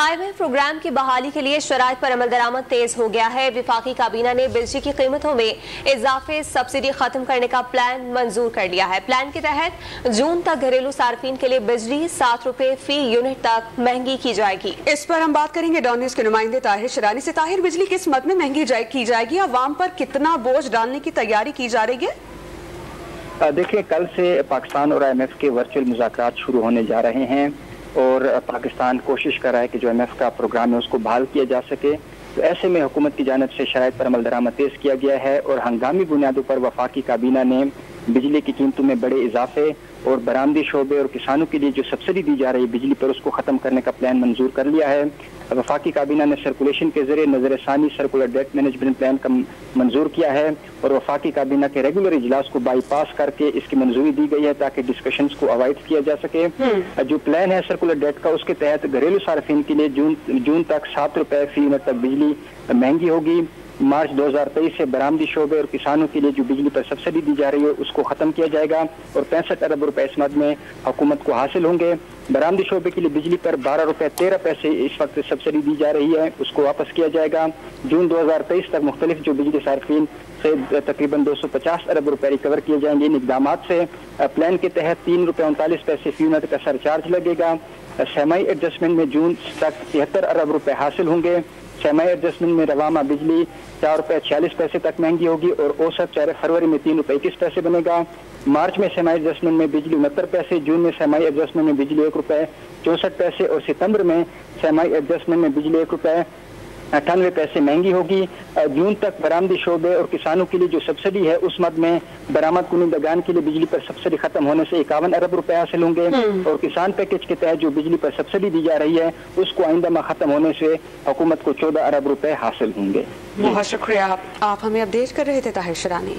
IMF programme की बहाली के लिए शराइत पर अमल दरामद तेज हो गया है। विफाकी काबीना ने बिजली की कीमतों में इजाफे सब्सिडी खत्म करने का प्लान मंजूर कर लिया है। प्लान के तहत जून तक घरेलू सार्फिन के लिए बिजली 7 रुपए फी यूनिट तक महंगी की जाएगी। इस पर हम बात करेंगे डॉन न्यूज़ के नुमाइंदे ताहिर शरानी से। ताहिर, बिजली किस मद में महंगी की जाएगी, अवाम पर कितना बोझ डालने की तैयारी की जा रही है? देखिए, कल से पाकिस्तान और IMF के वर्चुअल मुज़ाकरात शुरू होने जा रहे हैं और पाकिस्तान कोशिश कर रहा है कि जो IMF का प्रोग्राम है उसको बहाल किया जा सके। तो ऐसे में हुकूमत की जानिब से शराइत पर अमल दरामद तेज किया गया है और हंगामी बुनियादों पर वफाकी काबीना ने बिजली की कीमतों में बड़े इजाफे और बरामदी शोबे और किसानों के लिए जो सब्सिडी दी जा रही है बिजली पर, उसको ख़त्म करने का प्लान मंजूर कर लिया है। वफाकी काबीना ने सर्कुलेशन के जरिए नजर सानी सर्कुलर डेट मैनेजमेंट प्लान का मंजूर किया है और वफाकी काबीना के रेगुलर इजलास को बाईपास करके इसकी मंजूरी दी गई है ताकि डिस्कशंस को अवॉइड किया जा सके। जो प्लान है सर्कुलर डेट का, उसके तहत घरेलू सार्फिन के लिए जून तक 7 रुपए फी यूनिट तक बिजली महंगी होगी। मार्च 2023 से बरामदी शोबे और किसानों के लिए जो बिजली पर सब्सिडी दी जा रही है उसको खत्म किया जाएगा और 65 अरब रुपए इस मद में हुकूमत को हासिल होंगे। बरामदी शोबे के लिए बिजली पर 12 रुपए 13 पैसे इस वक्त सब्सिडी दी जा रही है, उसको वापस किया जाएगा। जून 2023 तक मुख्तलिफ जो बिजली सार्फिन से तकरीबन 250 अरब रुपए रिकवर किए जाएंगे। इन इकदाम से प्लान के तहत 3 रुपए 39 पैसे फी यूनिट का सरचार्ज लगेगा। सेमाई एडजस्टमेंट में जून तक 73 अरब रुपए हासिल होंगे। सेमाई एडजस्टमेंट में रवामा बिजली 4 रुपए 46 पैसे तक महंगी होगी और औसत चार फरवरी में 3 रुपए 21 पैसे बनेगा। मार्च में सेमाई एडजस्टमेंट में बिजली 69 पैसे, जून में सेमाई एडजस्टमेंट में बिजली 1 रुपए 64 पैसे और सितंबर में सेमाई एडजस्टमेंट में बिजली 1 रुपए 98 पैसे महंगी होगी। जून तक बरामदी शोबे और किसानों के लिए जो सब्सिडी है उस मद में बरामद कुनिंदगान के लिए बिजली पर सब्सिडी खत्म होने से 51 अरब रुपए हासिल होंगे और किसान पैकेज के तहत जो बिजली पर सब्सिडी दी जा रही है उसको आइंदा माह खत्म होने से हुकूमत को 14 अरब रुपए हासिल होंगे। बहुत शुक्रिया, आप हमें अपडेट कर रहे थे ताहिर शरानी।